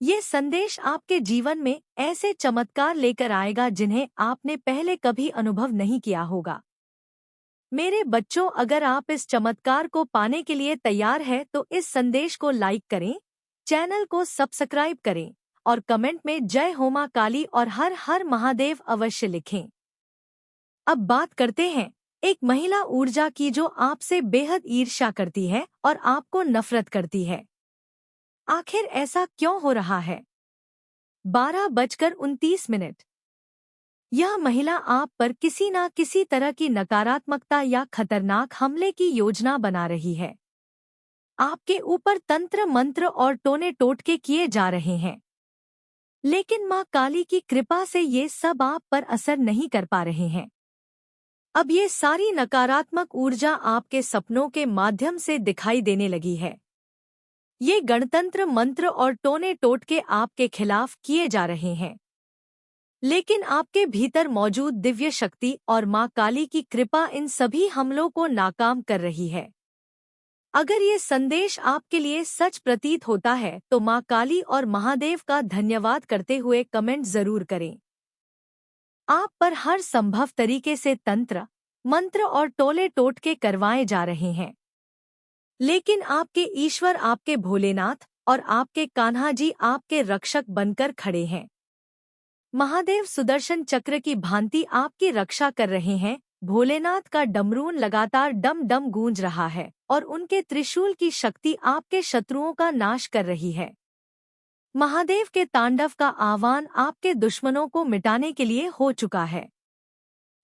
ये संदेश आपके जीवन में ऐसे चमत्कार लेकर आएगा जिन्हें आपने पहले कभी अनुभव नहीं किया होगा। मेरे बच्चों, अगर आप इस चमत्कार को पाने के लिए तैयार हैं तो इस संदेश को लाइक करें, चैनल को सब्सक्राइब करें और कमेंट में जय हो मां काली और हर हर महादेव अवश्य लिखें। अब बात करते हैं एक महिला ऊर्जा की जो आपसे बेहद ईर्ष्या करती है और आपको नफरत करती है। आखिर ऐसा क्यों हो रहा है? 12:29। यह महिला आप पर किसी न किसी तरह की नकारात्मकता या खतरनाक हमले की योजना बना रही है। आपके ऊपर तंत्र मंत्र और टोने टोटके किए जा रहे हैं, लेकिन मां काली की कृपा से ये सब आप पर असर नहीं कर पा रहे हैं। अब ये सारी नकारात्मक ऊर्जा आपके सपनों के माध्यम से दिखाई देने लगी है। ये गणतंत्र मंत्र और टोने टोटके आपके खिलाफ किए जा रहे हैं, लेकिन आपके भीतर मौजूद दिव्य शक्ति और मां काली की कृपा इन सभी हमलों को नाकाम कर रही है। अगर ये संदेश आपके लिए सच प्रतीत होता है तो मां काली और महादेव का धन्यवाद करते हुए कमेंट जरूर करें। आप पर हर संभव तरीके से तंत्र मंत्र और टोले टोटके करवाए जा रहे हैं, लेकिन आपके ईश्वर, आपके भोलेनाथ और आपके कान्हा जी आपके रक्षक बनकर खड़े हैं। महादेव सुदर्शन चक्र की भांति आपकी रक्षा कर रहे हैं। भोलेनाथ का डमरून लगातार डम डम गूंज रहा है और उनके त्रिशूल की शक्ति आपके शत्रुओं का नाश कर रही है। महादेव के तांडव का आह्वान आपके दुश्मनों को मिटाने के लिए हो चुका है।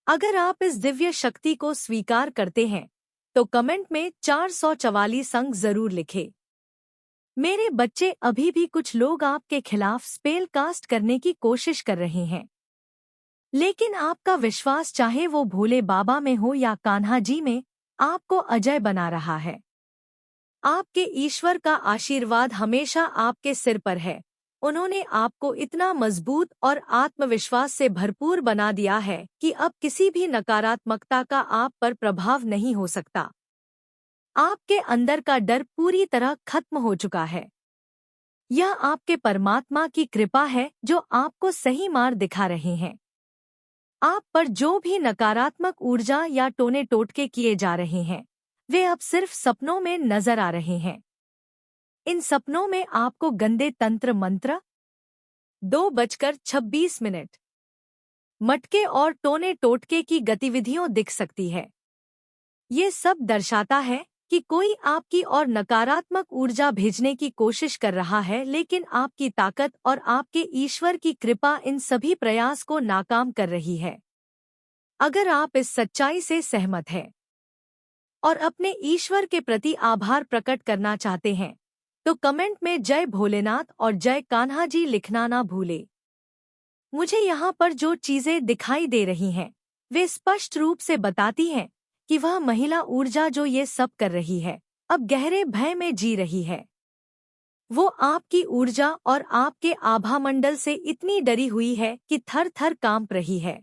अगर आप इस दिव्य शक्ति को स्वीकार करते हैं तो कमेंट में 444 अंक जरूर लिखें। मेरे बच्चे, अभी भी कुछ लोग आपके खिलाफ स्पेल कास्ट करने की कोशिश कर रहे हैं, लेकिन आपका विश्वास, चाहे वो भोले बाबा में हो या कान्हा जी में, आपको अजय बना रहा है। आपके ईश्वर का आशीर्वाद हमेशा आपके सिर पर है। उन्होंने आपको इतना मजबूत और आत्मविश्वास से भरपूर बना दिया है कि अब किसी भी नकारात्मकता का आप पर प्रभाव नहीं हो सकता। आपके अंदर का डर पूरी तरह खत्म हो चुका है। यह आपके परमात्मा की कृपा है जो आपको सही मार्ग दिखा रहे हैं। आप पर जो भी नकारात्मक ऊर्जा या टोने टोटके किए जा रहे हैं, वे अब सिर्फ सपनों में नजर आ रहे हैं। इन सपनों में आपको गंदे तंत्र मंत्र, 2:26 मटके और टोने टोटके की गतिविधियों दिख सकती है। ये सब दर्शाता है कि कोई आपकी और नकारात्मक ऊर्जा भेजने की कोशिश कर रहा है, लेकिन आपकी ताकत और आपके ईश्वर की कृपा इन सभी प्रयास को नाकाम कर रही है। अगर आप इस सच्चाई से सहमत हैं और अपने ईश्वर के प्रति आभार प्रकट करना चाहते हैं तो कमेंट में जय भोलेनाथ और जय कान्हा जी लिखना ना भूले। मुझे यहाँ पर जो चीजें दिखाई दे रही हैं, वे स्पष्ट रूप से बताती हैं कि वह महिला ऊर्जा जो ये सब कर रही है, अब गहरे भय में जी रही है। वो आपकी ऊर्जा और आपके आभामंडल से इतनी डरी हुई है कि थर थर कांप रही है।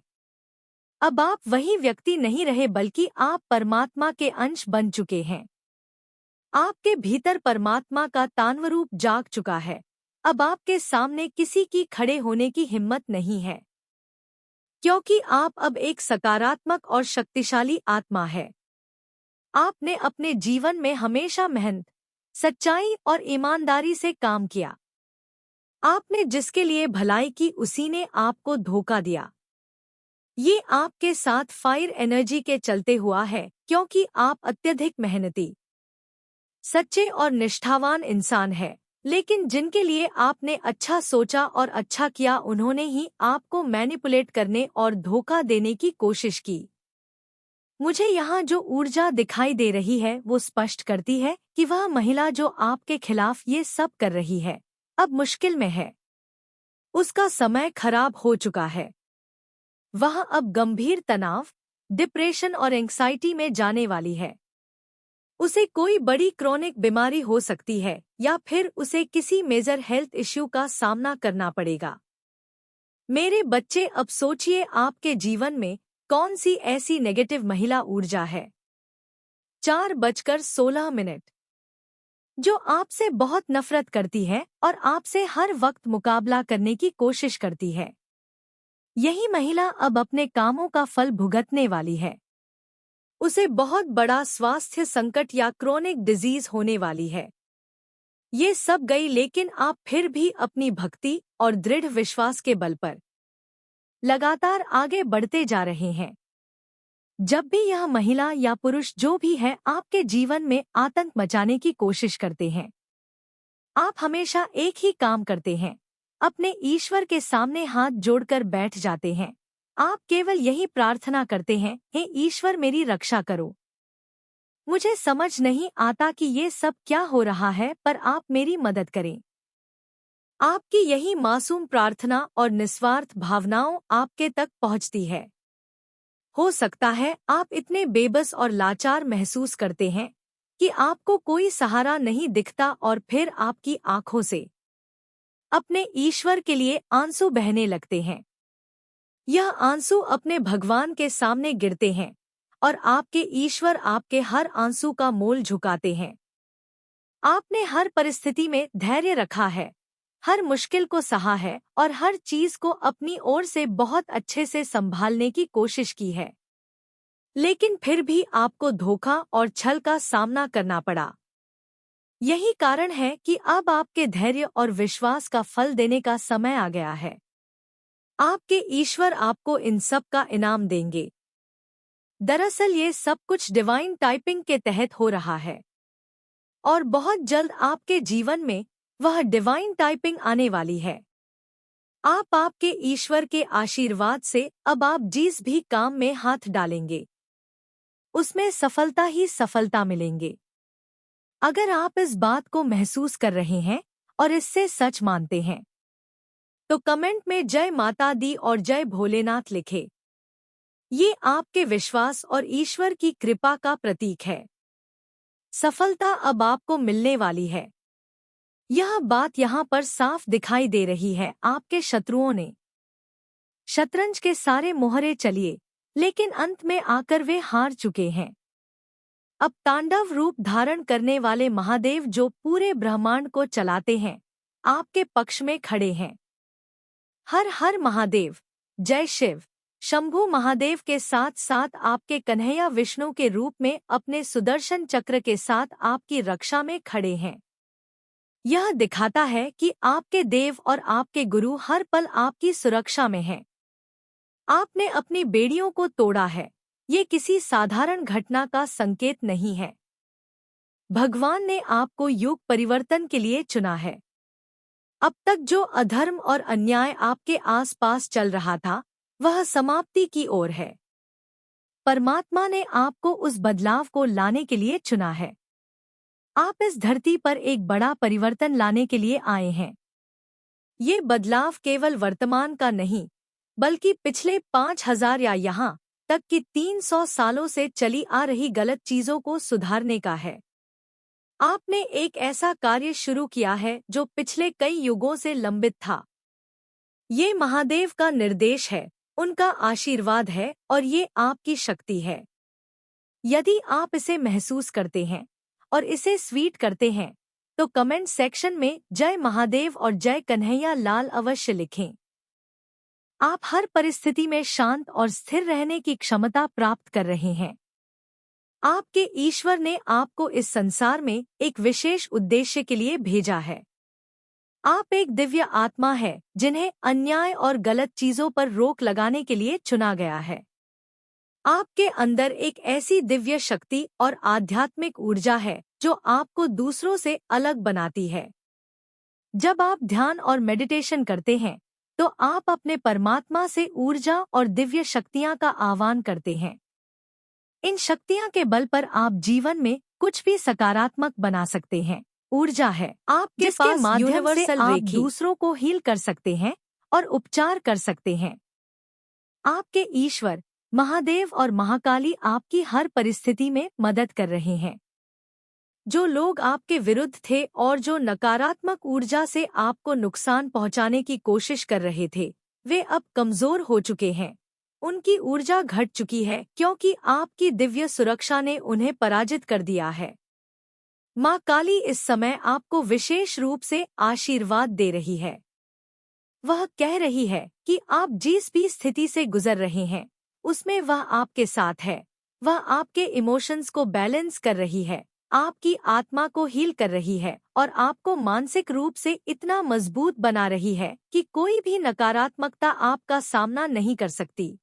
अब आप वही व्यक्ति नहीं रहे, बल्कि आप परमात्मा के अंश बन चुके हैं। आपके भीतर परमात्मा का तान्वरूप जाग चुका है। अब आपके सामने किसी की खड़े होने की हिम्मत नहीं है, क्योंकि आप अब एक सकारात्मक और शक्तिशाली आत्मा है। आपने अपने जीवन में हमेशा मेहनत, सच्चाई और ईमानदारी से काम किया। आपने जिसके लिए भलाई की, उसी ने आपको धोखा दिया। ये आपके साथ फायर एनर्जी के चलते हुआ है, क्योंकि आप अत्यधिक मेहनती, सच्चे और निष्ठावान इंसान हैं। लेकिन जिनके लिए आपने अच्छा सोचा और अच्छा किया, उन्होंने ही आपको मैनिपुलेट करने और धोखा देने की कोशिश की। मुझे यहाँ जो ऊर्जा दिखाई दे रही है वो स्पष्ट करती है कि वह महिला जो आपके खिलाफ ये सब कर रही है, अब मुश्किल में है। उसका समय खराब हो चुका है। वह अब गंभीर तनाव, डिप्रेशन और एंग्जाइटी में जाने वाली है। उसे कोई बड़ी क्रोनिक बीमारी हो सकती है या फिर उसे किसी मेजर हेल्थ इश्यू का सामना करना पड़ेगा। मेरे बच्चे, अब सोचिए आपके जीवन में कौन सी ऐसी नेगेटिव महिला ऊर्जा है। 4:16 जो आपसे बहुत नफरत करती है और आपसे हर वक्त मुकाबला करने की कोशिश करती है। यही महिला अब अपने कामों का फल भुगतने वाली है। उसे बहुत बड़ा स्वास्थ्य संकट या क्रोनिक डिजीज होने वाली है। ये सब गई, लेकिन आप फिर भी अपनी भक्ति और दृढ़ विश्वास के बल पर लगातार आगे बढ़ते जा रहे हैं। जब भी यह महिला या पुरुष जो भी है आपके जीवन में आतंक मचाने की कोशिश करते हैं, आप हमेशा एक ही काम करते हैं, अपने ईश्वर के सामने हाथ जोड़कर बैठ जाते हैं। आप केवल यही प्रार्थना करते हैं, हे ईश्वर मेरी रक्षा करो। मुझे समझ नहीं आता कि ये सब क्या हो रहा है, पर आप मेरी मदद करें। आपकी यही मासूम प्रार्थना और निस्वार्थ भावनाओं आपके तक पहुंचती है। हो सकता है आप इतने बेबस और लाचार महसूस करते हैं कि आपको कोई सहारा नहीं दिखता, और फिर आपकी आंखों से अपने ईश्वर के लिए आंसू बहने लगते हैं। यह आंसू अपने भगवान के सामने गिरते हैं और आपके ईश्वर आपके हर आंसू का मोल झुकाते हैं। आपने हर परिस्थिति में धैर्य रखा है, हर मुश्किल को सहा है और हर चीज को अपनी ओर से बहुत अच्छे से संभालने की कोशिश की है। लेकिन फिर भी आपको धोखा और छल का सामना करना पड़ा। यही कारण है कि अब आपके धैर्य और विश्वास का फल देने का समय आ गया है। आपके ईश्वर आपको इन सब का इनाम देंगे। दरअसल ये सब कुछ डिवाइन टाइपिंग के तहत हो रहा है, और बहुत जल्द आपके जीवन में वह डिवाइन टाइपिंग आने वाली है। आप आपके ईश्वर के आशीर्वाद से अब आप जिस भी काम में हाथ डालेंगे, उसमें सफलता ही सफलता मिलेंगे। अगर आप इस बात को महसूस कर रहे हैं और इससे सच मानते हैं, तो कमेंट में जय माता दी और जय भोलेनाथ लिखें। ये आपके विश्वास और ईश्वर की कृपा का प्रतीक है। सफलता अब आपको मिलने वाली है। यह बात यहाँ पर साफ दिखाई दे रही है। आपके शत्रुओं ने शतरंज के सारे मोहरे चलिए, लेकिन अंत में आकर वे हार चुके हैं। अब तांडव रूप धारण करने वाले महादेव, जो पूरे ब्रह्मांड को चलाते हैं, आपके पक्ष में खड़े हैं। हर हर महादेव, जय शिव। शंभू महादेव के साथ साथ आपके कन्हैया विष्णु के रूप में अपने सुदर्शन चक्र के साथ आपकी रक्षा में खड़े हैं। यह दिखाता है कि आपके देव और आपके गुरु हर पल आपकी सुरक्षा में हैं। आपने अपनी बेड़ियों को तोड़ा है। ये किसी साधारण घटना का संकेत नहीं है। भगवान ने आपको युग परिवर्तन के लिए चुना है। अब तक जो अधर्म और अन्याय आपके आसपास चल रहा था, वह समाप्ति की ओर है। परमात्मा ने आपको उस बदलाव को लाने के लिए चुना है। आप इस धरती पर एक बड़ा परिवर्तन लाने के लिए आए हैं। ये बदलाव केवल वर्तमान का नहीं, बल्कि पिछले 5000 या यहाँ तक कि 300 सालों से चली आ रही गलत चीजों को सुधारने का है। आपने एक ऐसा कार्य शुरू किया है जो पिछले कई युगों से लंबित था। ये महादेव का निर्देश है, उनका आशीर्वाद है और ये आपकी शक्ति है। यदि आप इसे महसूस करते हैं और इसे स्वीट करते हैं, तो कमेंट सेक्शन में जय महादेव और जय कन्हैया लाल अवश्य लिखें। आप हर परिस्थिति में शांत और स्थिर रहने की क्षमता प्राप्त कर रहे हैं। आपके ईश्वर ने आपको इस संसार में एक विशेष उद्देश्य के लिए भेजा है। आप एक दिव्य आत्मा है जिन्हें अन्याय और गलत चीजों पर रोक लगाने के लिए चुना गया है। आपके अंदर एक ऐसी दिव्य शक्ति और आध्यात्मिक ऊर्जा है जो आपको दूसरों से अलग बनाती है। जब आप ध्यान और मेडिटेशन करते हैं, तो आप अपने परमात्मा से ऊर्जा और दिव्य शक्तियां का आह्वान करते हैं। इन शक्तियां के बल पर आप जीवन में कुछ भी सकारात्मक बना सकते हैं। ऊर्जा है आपके पास, माध्यम से आप दूसरों को हील कर सकते हैं और उपचार कर सकते हैं। आपके ईश्वर महादेव और महाकाली आपकी हर परिस्थिति में मदद कर रहे हैं। जो लोग आपके विरुद्ध थे और जो नकारात्मक ऊर्जा से आपको नुकसान पहुंचाने की कोशिश कर रहे थे, वे अब कमजोर हो चुके हैं। उनकी ऊर्जा घट चुकी है, क्योंकि आपकी दिव्य सुरक्षा ने उन्हें पराजित कर दिया है। माँ काली इस समय आपको विशेष रूप से आशीर्वाद दे रही है। वह कह रही है कि आप जिस भी स्थिति से गुजर रहे हैं, उसमें वह आपके साथ है। वह आपके इमोशंस को बैलेंस कर रही है, आपकी आत्मा को हील कर रही है और आपको मानसिक रूप से इतना मजबूत बना रही है कि कोई भी नकारात्मकता आपका सामना नहीं कर सकती।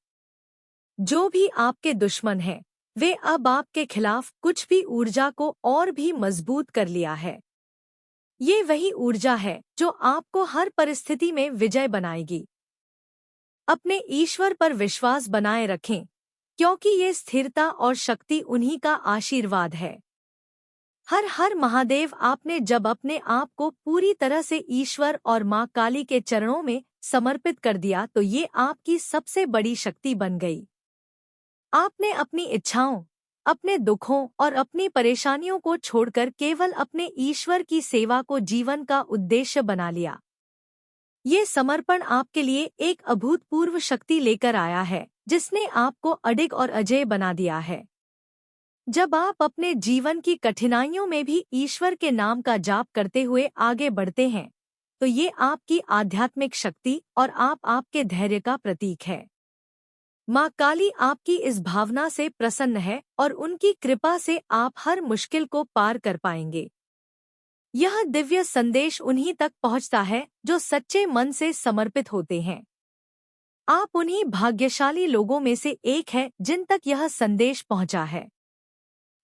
जो भी आपके दुश्मन हैं, वे अब आपके खिलाफ कुछ भी ऊर्जा को और भी मजबूत कर लिया है। ये वही ऊर्जा है जो आपको हर परिस्थिति में विजय बनाएगी। अपने ईश्वर पर विश्वास बनाए रखें, क्योंकि ये स्थिरता और शक्ति उन्हीं का आशीर्वाद है। हर हर महादेव। आपने जब अपने आप को पूरी तरह से ईश्वर और माँ काली के चरणों में समर्पित कर दिया तो ये आपकी सबसे बड़ी शक्ति बन गई। आपने अपनी इच्छाओं, अपने दुखों और अपनी परेशानियों को छोड़कर केवल अपने ईश्वर की सेवा को जीवन का उद्देश्य बना लिया। ये समर्पण आपके लिए एक अभूतपूर्व शक्ति लेकर आया है, जिसने आपको अडिग और अजेय बना दिया है। जब आप अपने जीवन की कठिनाइयों में भी ईश्वर के नाम का जाप करते हुए आगे बढ़ते हैं, तो ये आपकी आध्यात्मिक शक्ति और आपके धैर्य का प्रतीक है। माँ काली आपकी इस भावना से प्रसन्न है और उनकी कृपा से आप हर मुश्किल को पार कर पाएंगे। यह दिव्य संदेश उन्हीं तक पहुँचता है जो सच्चे मन से समर्पित होते हैं। आप उन्हीं भाग्यशाली लोगों में से एक हैं जिन तक यह संदेश पहुँचा है।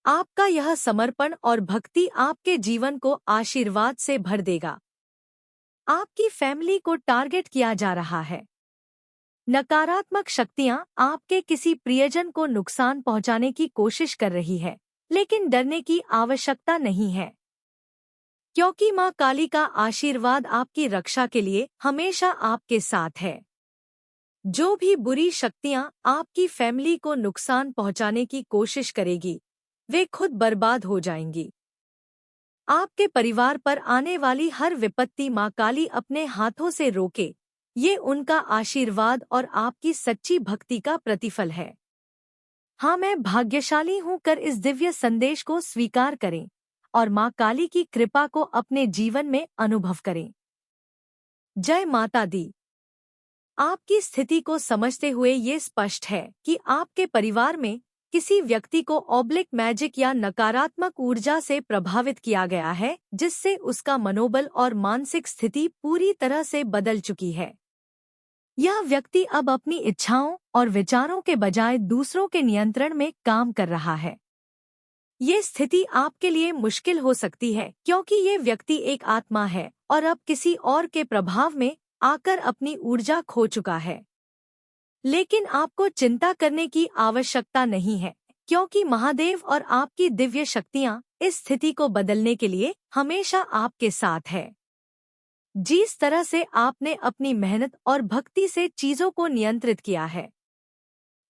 आपका यह समर्पण और भक्ति आपके जीवन को आशीर्वाद से भर देगा। आपकी फैमिली को टारगेट किया जा रहा है। नकारात्मक शक्तियां आपके किसी प्रियजन को नुकसान पहुंचाने की कोशिश कर रही है, लेकिन डरने की आवश्यकता नहीं है, क्योंकि माँ काली का आशीर्वाद आपकी रक्षा के लिए हमेशा आपके साथ है। जो भी बुरी शक्तियां आपकी फैमिली को नुकसान पहुंचाने की कोशिश करेगी, वे खुद बर्बाद हो जाएंगी। आपके परिवार पर आने वाली हर विपत्ति माँ काली अपने हाथों से रोके। ये उनका आशीर्वाद और आपकी सच्ची भक्ति का प्रतिफल है। हाँ, मैं भाग्यशाली हूँ कर इस दिव्य संदेश को स्वीकार करें और माँ काली की कृपा को अपने जीवन में अनुभव करें। जय माता दी। आपकी स्थिति को समझते हुए ये स्पष्ट है कि आपके परिवार में किसी व्यक्ति को ऑब्लिक मैजिक या नकारात्मक ऊर्जा से प्रभावित किया गया है, जिससे उसका मनोबल और मानसिक स्थिति पूरी तरह से बदल चुकी है। यह व्यक्ति अब अपनी इच्छाओं और विचारों के बजाय दूसरों के नियंत्रण में काम कर रहा है। ये स्थिति आपके लिए मुश्किल हो सकती है, क्योंकि ये व्यक्ति एक आत्मा है और अब किसी और के प्रभाव में आकर अपनी ऊर्जा खो चुका है। लेकिन आपको चिंता करने की आवश्यकता नहीं है, क्योंकि महादेव और आपकी दिव्य शक्तियाँ इस स्थिति को बदलने के लिए हमेशा आपके साथ है। जिस तरह से आपने अपनी मेहनत और भक्ति से चीजों को नियंत्रित किया है,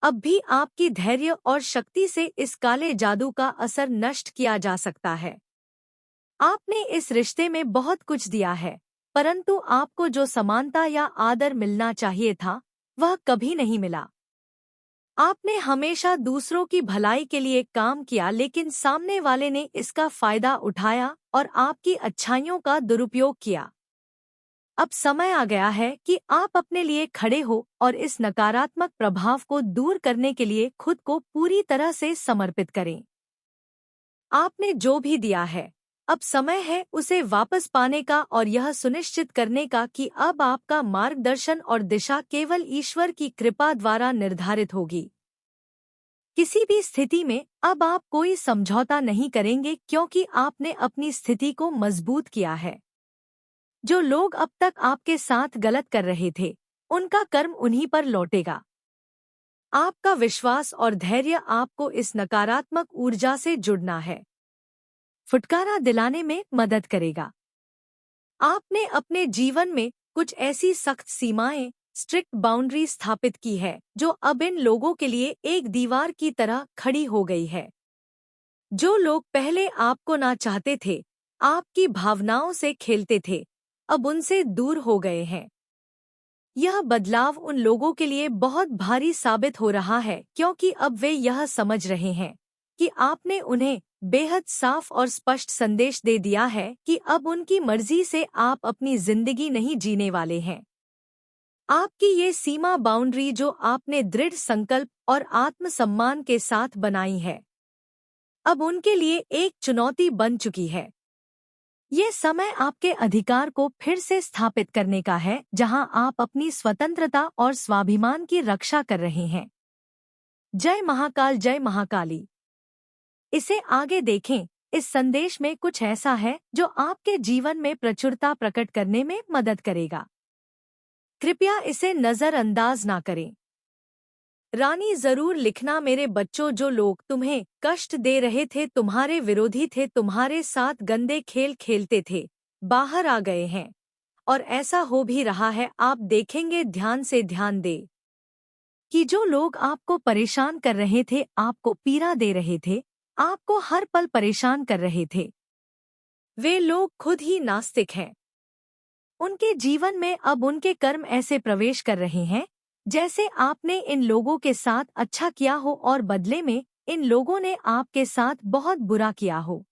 अब भी आपकी धैर्य और शक्ति से इस काले जादू का असर नष्ट किया जा सकता है। आपने इस रिश्ते में बहुत कुछ दिया है, परंतु आपको जो समानता या आदर मिलना चाहिए था, वह कभी नहीं मिला। आपने हमेशा दूसरों की भलाई के लिए काम किया, लेकिन सामने वाले ने इसका फायदा उठाया और आपकी अच्छाइयों का दुरुपयोग किया। अब समय आ गया है कि आप अपने लिए खड़े हो और इस नकारात्मक प्रभाव को दूर करने के लिए खुद को पूरी तरह से समर्पित करें। आपने जो भी दिया है, अब समय है उसे वापस पाने का और यह सुनिश्चित करने का कि अब आपका मार्गदर्शन और दिशा केवल ईश्वर की कृपा द्वारा निर्धारित होगी। किसी भी स्थिति में अब आप कोई समझौता नहीं करेंगे, क्योंकि आपने अपनी स्थिति को मजबूत किया है। जो लोग अब तक आपके साथ गलत कर रहे थे, उनका कर्म उन्हीं पर लौटेगा। आपका विश्वास और धैर्य आपको इस नकारात्मक ऊर्जा से जुड़ना है, छुटकारा दिलाने में मदद करेगा। आपने अपने जीवन में कुछ ऐसी सख्त सीमाएं, स्ट्रिक्ट बाउंड्री स्थापित की है, जो अब इन लोगों के लिए एक दीवार की तरह खड़ी हो गई है। जो लोग पहले आपको ना चाहते थे, आपकी भावनाओं से खेलते थे, अब उनसे दूर हो गए हैं। यह बदलाव उन लोगों के लिए बहुत भारी साबित हो रहा है, क्योंकि अब वे यह समझ रहे हैं कि आपने उन्हें बेहद साफ और स्पष्ट संदेश दे दिया है कि अब उनकी मर्जी से आप अपनी जिंदगी नहीं जीने वाले हैं। आपकी ये सीमा बाउंड्री जो आपने दृढ़ संकल्प और आत्मसम्मान के साथ बनाई है, अब उनके लिए एक चुनौती बन चुकी है। ये समय आपके अधिकार को फिर से स्थापित करने का है, जहां आप अपनी स्वतंत्रता और स्वाभिमान की रक्षा कर रहे हैं। जय महाकाल, जय महाकाली। इसे आगे देखें। इस संदेश में कुछ ऐसा है जो आपके जीवन में प्रचुरता प्रकट करने में मदद करेगा। कृपया इसे नजरअंदाज ना करें। रानी जरूर लिखना, मेरे बच्चों, जो लोग तुम्हें कष्ट दे रहे थे, तुम्हारे विरोधी थे, तुम्हारे साथ गंदे खेल खेलते थे, बाहर आ गए हैं। और ऐसा हो भी रहा है, आप देखेंगे। ध्यान से ध्यान दे कि जो लोग आपको परेशान कर रहे थे, आपको पीड़ा दे रहे थे, आपको हर पल परेशान कर रहे थे, वे लोग खुद ही नास्तिक हैं। उनके जीवन में अब उनके कर्म ऐसे प्रवेश कर रहे हैं जैसे आपने इन लोगों के साथ अच्छा किया हो और बदले में इन लोगों ने आपके साथ बहुत बुरा किया हो।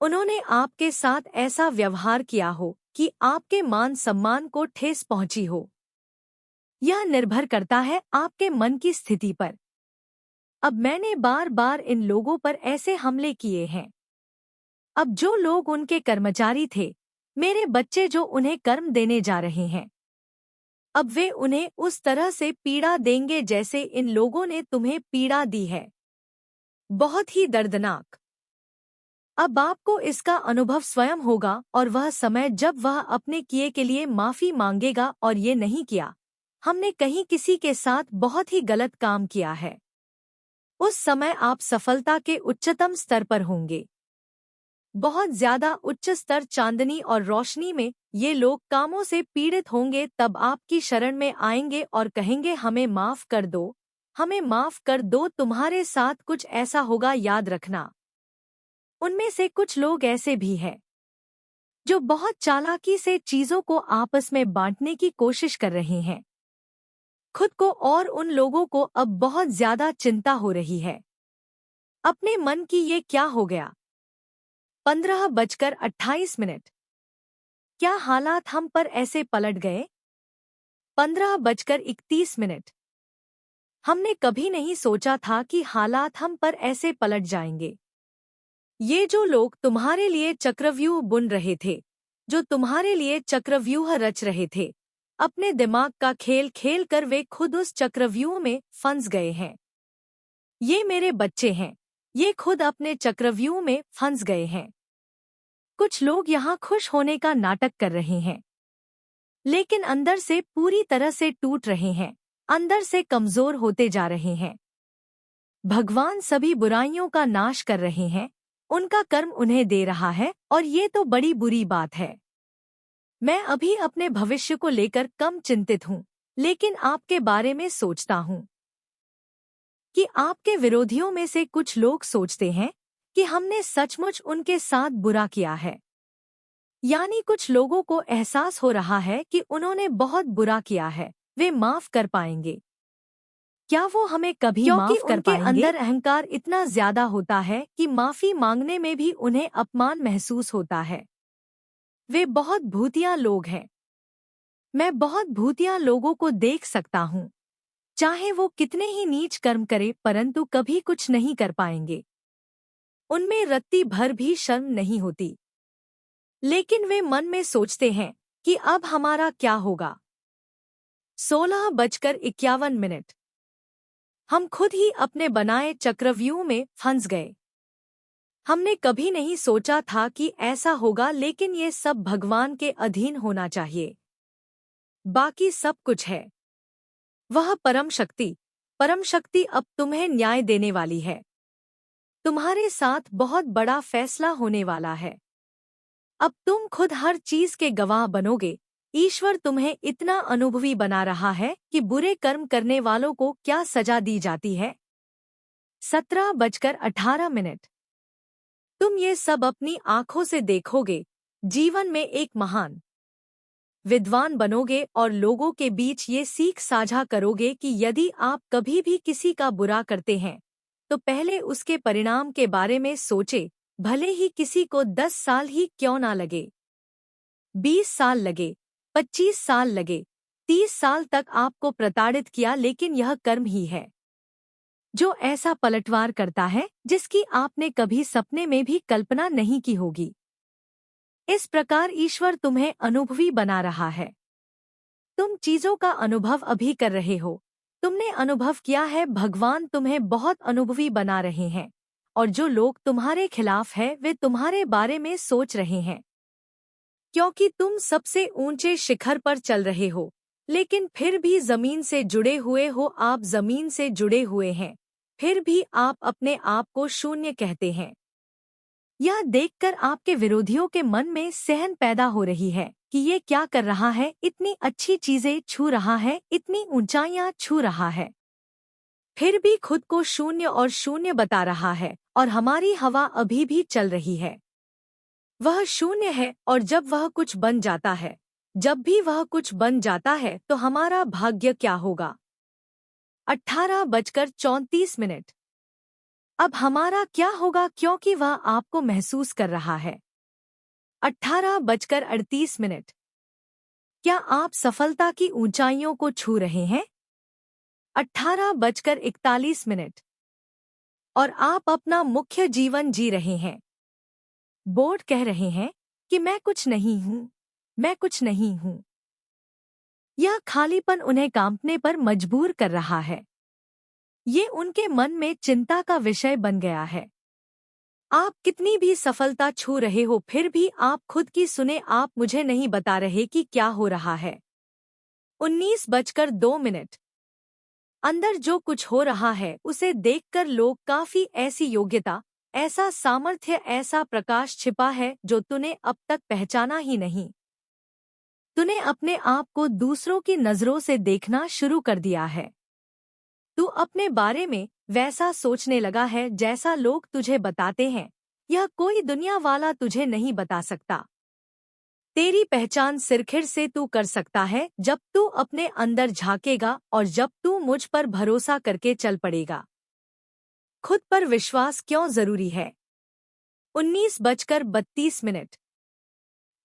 उन्होंने आपके साथ ऐसा व्यवहार किया हो कि आपके मान सम्मान को ठेस पहुंची हो। यह निर्भर करता है आपके मन की स्थिति पर। अब मैंने बार बार इन लोगों पर ऐसे हमले किए हैं। अब जो लोग उनके कर्मचारी थे, मेरे बच्चे जो उन्हें कर्म देने जा रहे हैं, अब वे उन्हें उस तरह से पीड़ा देंगे जैसे इन लोगों ने तुम्हें पीड़ा दी है। बहुत ही दर्दनाक। अब आपको इसका अनुभव स्वयं होगा और वह समय जब वह अपने किए के लिए माफी मांगेगा और ये नहीं किया, हमने कहीं किसी के साथ बहुत ही गलत काम किया है, उस समय आप सफलता के उच्चतम स्तर पर होंगे। बहुत ज्यादा उच्च स्तर, चांदनी और रोशनी में ये लोग कामों से पीड़ित होंगे। तब आपकी शरण में आएंगे और कहेंगे, हमें माफ कर दो, हमें माफ कर दो। तुम्हारे साथ कुछ ऐसा होगा, याद रखना। उनमें से कुछ लोग ऐसे भी हैं जो बहुत चालाकी से चीजों को आपस में बांटने की कोशिश कर रहे हैं। खुद को और उन लोगों को अब बहुत ज्यादा चिंता हो रही है। अपने मन की ये क्या हो गया। 15:28। क्या हालात हम पर ऐसे पलट गए। 15:31। हमने कभी नहीं सोचा था कि हालात हम पर ऐसे पलट जाएंगे। ये जो लोग तुम्हारे लिए चक्रव्यूह बुन रहे थे, जो तुम्हारे लिए चक्रव्यूह रच रहे थे, अपने दिमाग का खेल खेल कर वे खुद उस चक्रव्यूह में फंस गए हैं। ये मेरे बच्चे हैं, ये खुद अपने चक्रव्यूह में फंस गए हैं। कुछ लोग यहाँ खुश होने का नाटक कर रहे हैं, लेकिन अंदर से पूरी तरह से टूट रहे हैं, अंदर से कमजोर होते जा रहे हैं। भगवान सभी बुराइयों का नाश कर रहे हैं, उनका कर्म उन्हें दे रहा है, और ये तो बड़ी बुरी बात है। मैं अभी अपने भविष्य को लेकर कम चिंतित हूँ, लेकिन आपके बारे में सोचता हूँ कि आपके विरोधियों में से कुछ लोग सोचते हैं कि हमने सचमुच उनके साथ बुरा किया है। यानी कुछ लोगों को एहसास हो रहा है कि उन्होंने बहुत बुरा किया है, वे माफ कर पाएंगे। क्या वो हमें कभी माफ कर पाएंगे? उनके अंदर अहंकार इतना ज्यादा होता है कि माफी मांगने में भी उन्हें अपमान महसूस होता है। वे बहुत भूतिया लोग हैं। मैं बहुत भूतिया लोगों को देख सकता हूँ। चाहे वो कितने ही नीच कर्म करे, परंतु कभी कुछ नहीं कर पाएंगे। उनमें रत्ती भर भी शर्म नहीं होती, लेकिन वे मन में सोचते हैं कि अब हमारा क्या होगा। 16:51। हम खुद ही अपने बनाए चक्रव्यूह में फंस गए। हमने कभी नहीं सोचा था कि ऐसा होगा, लेकिन ये सब भगवान के अधीन होना चाहिए। बाकी सब कुछ है। वह परम शक्ति अब तुम्हें न्याय देने वाली है। तुम्हारे साथ बहुत बड़ा फैसला होने वाला है। अब तुम खुद हर चीज के गवाह बनोगे। ईश्वर तुम्हें इतना अनुभवी बना रहा है कि बुरे कर्म करने वालों को क्या सजा दी जाती है। 17:18। तुम ये सब अपनी आंखों से देखोगे। जीवन में एक महान विद्वान बनोगे और लोगों के बीच ये सीख साझा करोगे कि यदि आप कभी भी किसी का बुरा करते हैं, तो पहले उसके परिणाम के बारे में सोचे, भले ही किसी को 10 साल ही क्यों ना लगे, 20 साल लगे, 25 साल लगे, 30 साल तक आपको प्रताड़ित किया, लेकिन यह कर्म ही है जो ऐसा पलटवार करता है जिसकी आपने कभी सपने में भी कल्पना नहीं की होगी। इस प्रकार ईश्वर तुम्हें अनुभवी बना रहा है। तुम चीजों का अनुभव अभी कर रहे हो। तुमने अनुभव किया है भगवान तुम्हें बहुत अनुभवी बना रहे हैं, और जो लोग तुम्हारे खिलाफ है वे तुम्हारे बारे में सोच रहे हैं, क्योंकि तुम सबसे ऊंचे शिखर पर चल रहे हो, लेकिन फिर भी जमीन से जुड़े हुए हो। आप जमीन से जुड़े हुए हैं, फिर भी आप अपने आप को शून्य कहते हैं। यह देखकर आपके विरोधियों के मन में सहन पैदा हो रही है कि ये क्या कर रहा है, इतनी अच्छी चीजें छू रहा है, इतनी ऊंचाइयां छू रहा है, फिर भी खुद को शून्य और शून्य बता रहा है, और हमारी हवा अभी भी चल रही है। वह शून्य है, और जब वह कुछ बन जाता है, जब भी वह कुछ बन जाता है तो हमारा भाग्य क्या होगा। 18:34। अब हमारा क्या होगा, क्योंकि वह आपको महसूस कर रहा है। 18:38। क्या आप सफलता की ऊंचाइयों को छू रहे हैं? 18:41। और आप अपना मुख्य जीवन जी रहे हैं। बोर्ड कह रहे हैं कि मैं कुछ नहीं हूं, मैं कुछ नहीं हूं। यह खालीपन उन्हें कांपने पर मजबूर कर रहा है। ये उनके मन में चिंता का विषय बन गया है। आप कितनी भी सफलता छू रहे हो, फिर भी आप खुद की सुने, आप मुझे नहीं बता रहे कि क्या हो रहा है। 19:02। अंदर जो कुछ हो रहा है उसे देखकर लोग काफी ऐसी योग्यता, ऐसा सामर्थ्य, ऐसा प्रकाश छिपा है जो तूने अब तक पहचाना ही नहीं। तूने अपने आप को दूसरों की नजरों से देखना शुरू कर दिया है। तू अपने बारे में वैसा सोचने लगा है जैसा लोग तुझे बताते हैं। यह कोई दुनिया वाला तुझे नहीं बता सकता। तेरी पहचान सिरखिर से तू कर सकता है जब तू अपने अंदर झांकेगा और जब तू मुझ पर भरोसा करके चल पड़ेगा। खुद पर विश्वास क्यों जरूरी है? 19:32।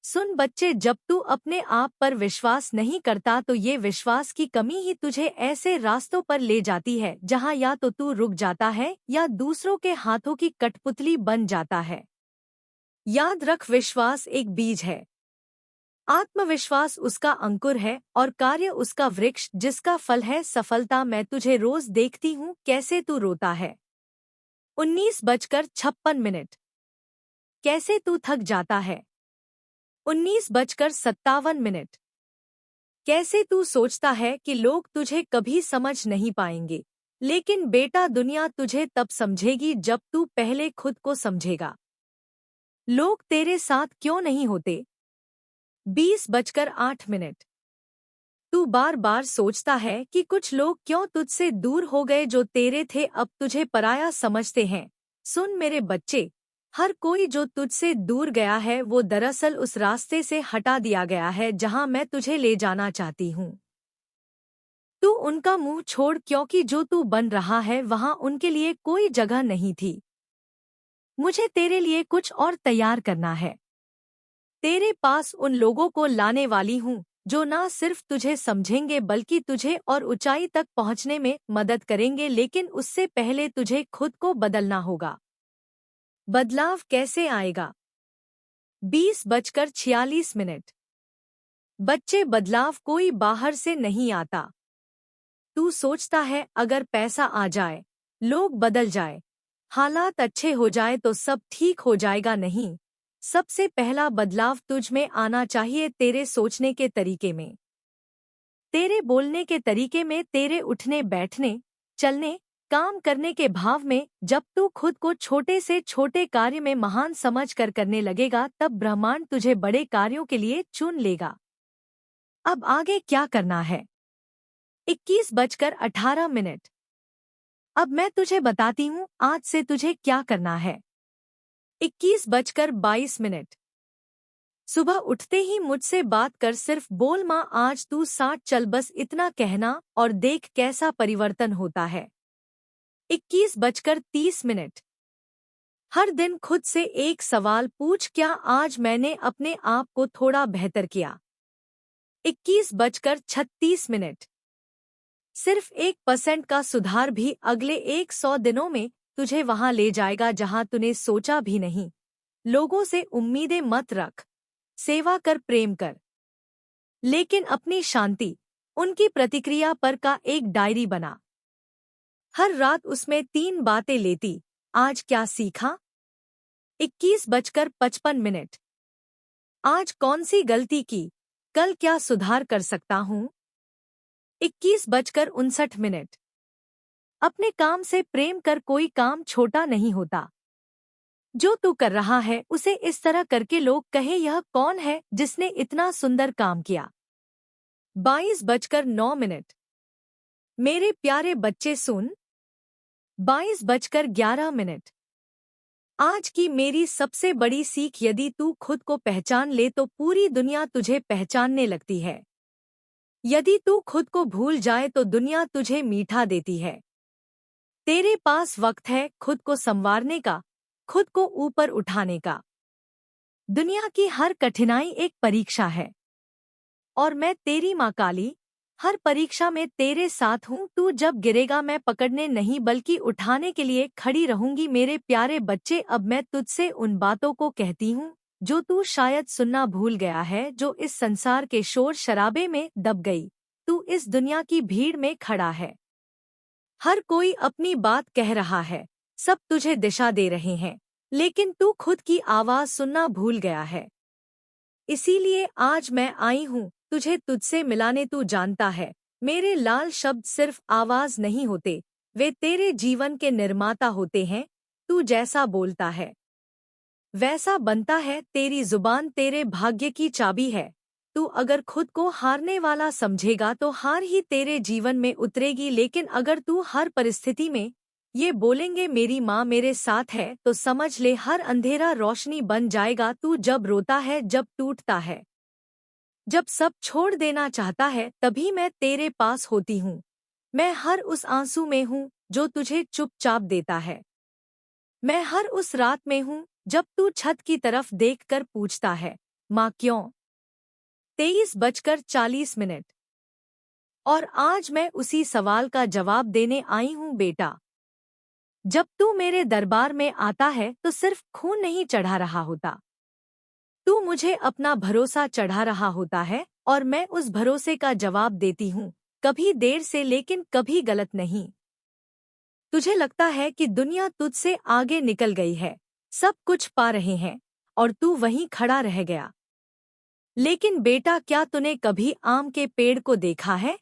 सुन बच्चे, जब तू अपने आप पर विश्वास नहीं करता तो ये विश्वास की कमी ही तुझे ऐसे रास्तों पर ले जाती है जहां या तो तू रुक जाता है या दूसरों के हाथों की कठपुतली बन जाता है। याद रख, विश्वास एक बीज है, आत्मविश्वास उसका अंकुर है और कार्य उसका वृक्ष जिसका फल है सफलता। मैं तुझे रोज देखती हूँ कैसे तू रोता है। 19:56। कैसे तू थक जाता है। 19:57। कैसे तू सोचता है कि लोग तुझे कभी समझ नहीं पाएंगे, लेकिन बेटा दुनिया तुझे तब समझेगी जब तू पहले खुद को समझेगा। लोग तेरे साथ क्यों नहीं होते। 20:08। तू बार बार सोचता है कि कुछ लोग क्यों तुझसे दूर हो गए, जो तेरे थे अब तुझे पराया समझते हैं। सुन मेरे बच्चे, हर कोई जो तुझसे दूर गया है वो दरअसल उस रास्ते से हटा दिया गया है जहां मैं तुझे ले जाना चाहती हूँ। तू उनका मुंह छोड़, क्योंकि जो तू बन रहा है वहां उनके लिए कोई जगह नहीं थी। मुझे तेरे लिए कुछ और तैयार करना है। तेरे पास उन लोगों को लाने वाली हूँ जो ना सिर्फ तुझे समझेंगे बल्कि तुझे और ऊंचाई तक पहुंचने में मदद करेंगे, लेकिन उससे पहले तुझे खुद को बदलना होगा। बदलाव कैसे आएगा। 20:46। बच्चे, बदलाव कोई बाहर से नहीं आता। तू सोचता है अगर पैसा आ जाए, लोग बदल जाए, हालात अच्छे हो जाए तो सब ठीक हो जाएगा। नहीं, सबसे पहला बदलाव तुझ में आना चाहिए, तेरे सोचने के तरीके में, तेरे बोलने के तरीके में, तेरे उठने बैठने, चलने, काम करने के भाव में। जब तू खुद को छोटे से छोटे कार्य में महान समझ कर करने लगेगा तब ब्रह्मांड तुझे बड़े कार्यों के लिए चुन लेगा। अब आगे क्या करना है। 21:18। अब मैं तुझे बताती हूँ आज से तुझे क्या करना है। 21:22। सुबह उठते ही मुझसे बात कर, सिर्फ बोल माँ आज तू 60 चल, बस इतना कहना और देख कैसा परिवर्तन होता है। 21:30। हर दिन खुद से एक सवाल पूछ, क्या आज मैंने अपने आप को थोड़ा बेहतर किया? 21:36। सिर्फ 1% का सुधार भी अगले 100 दिनों में तुझे वहां ले जाएगा जहां तूने सोचा भी नहीं। लोगों से उम्मीदें मत रख, सेवा कर, प्रेम कर, लेकिन अपनी शांति, उनकी प्रतिक्रिया पर का एक डायरी बना। हर रात उसमें 3 बातें लेती। आज क्या सीखा? 21:55। आज कौन सी गलती की? कल क्या सुधार कर सकता हूँ? 21:59। अपने काम से प्रेम कर, कोई काम छोटा नहीं होता। जो तू कर रहा है उसे इस तरह करके लोग कहे, यह कौन है जिसने इतना सुंदर काम किया? 22:09। मेरे प्यारे बच्चे सुन। 22:11। आज की मेरी सबसे बड़ी सीख, यदि तू खुद को पहचान ले तो पूरी दुनिया तुझे पहचानने लगती है। यदि तू खुद को भूल जाए तो दुनिया तुझे मीठा देती है। तेरे पास वक्त है खुद को संवारने का, खुद को ऊपर उठाने का। दुनिया की हर कठिनाई एक परीक्षा है, और मैं तेरी माँ काली हर परीक्षा में तेरे साथ हूँ। तू जब गिरेगा मैं पकड़ने नहीं बल्कि उठाने के लिए खड़ी रहूंगी। मेरे प्यारे बच्चे, अब मैं तुझसे उन बातों को कहती हूँ जो तू शायद सुनना भूल गया है, जो इस संसार के शोर शराबे में दब गई। तू इस दुनिया की भीड़ में खड़ा है, हर कोई अपनी बात कह रहा है, सब तुझे दिशा दे रहे हैं, लेकिन तू खुद की आवाज सुनना भूल गया है। इसीलिए आज मैं आई हूँ तुझे तुझसे मिलाने। तू जानता है, मेरे लाल शब्द सिर्फ आवाज नहीं होते, वे तेरे जीवन के निर्माता होते हैं। तू जैसा बोलता है वैसा बनता है। तेरी जुबान तेरे भाग्य की चाबी है। तू अगर खुद को हारने वाला समझेगा तो हार ही तेरे जीवन में उतरेगी, लेकिन अगर तू हर परिस्थिति में ये बोलेंगे मेरी माँ मेरे साथ है, तो समझ ले हर अंधेरा रोशनी बन जाएगा। तू जब रोता है, जब टूटता है, जब सब छोड़ देना चाहता है, तभी मैं तेरे पास होती हूँ। मैं हर उस आंसू में हूँ जो तुझे चुपचाप देता है। मैं हर उस रात में हूँ जब तू छत की तरफ देखकर पूछता है, माँ क्यों? 23:40। और आज मैं उसी सवाल का जवाब देने आई हूँ बेटा। जब तू मेरे दरबार में आता है तो सिर्फ खून नहीं चढ़ा रहा होता, तू मुझे अपना भरोसा चढ़ा रहा होता है, और मैं उस भरोसे का जवाब देती हूँ, कभी देर से लेकिन कभी गलत नहीं। तुझे लगता है कि दुनिया तुझसे आगे निकल गई है, सब कुछ पा रहे हैं, और तू वहीं खड़ा रह गया। लेकिन बेटा, क्या तूने कभी आम के पेड़ को देखा है?